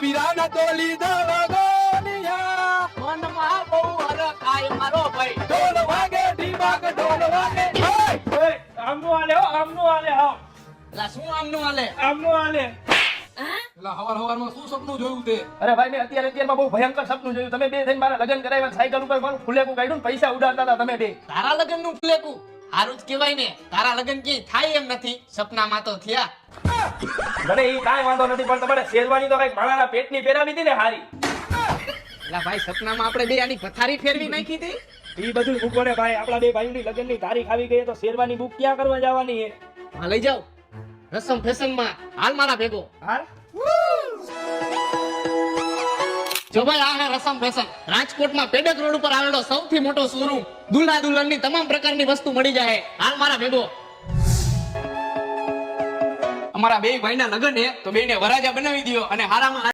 વીરાના તો લીધા વગોનિયા મનમાં બહુ હરખ આય મારો ભાઈ. ઢોલ વાગે ઢીમાક ઢોલ વાગે આમનું હાલે હો, આમનું હાલે હાવ. લા શું આમનું હાલે? આમનું હાલે. એલા હવારમાં શું સપનું જોયું તે? અરે ભાઈ મેં અત્યારમાં બહુ ભયંકર સપનું જોયું. તમે બે થઈને મારા લગ્ન કરાવ્યા, સાયકલ ઉપર મારું ફુલેકું કાઢ્યું ને પૈસા ઉડાડતા હતા તમે બે. તારા લગન નું ફ્લેકું હારું જ કહેવાય ને. તારા લગન કે થાય એમ નથી, સપનામાં તો થયા. મને ઈ કાંઈ વાંધો નથી, પણ તમારે શેરવાની તો કઈક માણાના પેટની પહેરાવી હતી ને હારી. લા ભાઈ સપનામાં આપણે બે આની પથારી ફેરવી નાખી હતી. ઈ બધું મૂકો ને ભાઈ, આપણા બે ભાઈઓની લગ્નની તારીખ આવી ગઈ તો શેરવાની બુક ક્યાં કરવા જવાની છે? હા લઈ જાઓ રસમ ફેશન માં. હાલ મારા ભેગો. હાલ. જો ભાઈ આ હે રસમ ફેશન, રાજકોટમાં પેડક રોડ ઉપર આવેલો સૌથી મોટો શોરૂમ. દુલ્હા દુલ્હનની તમામ પ્રકારની વસ્તુ મળી જાય. હાલ મારા ભેગો. અમારા બે ભાઈના લગ્ન છે તો બેને વરાજા બનાવી દયો અને હારામાં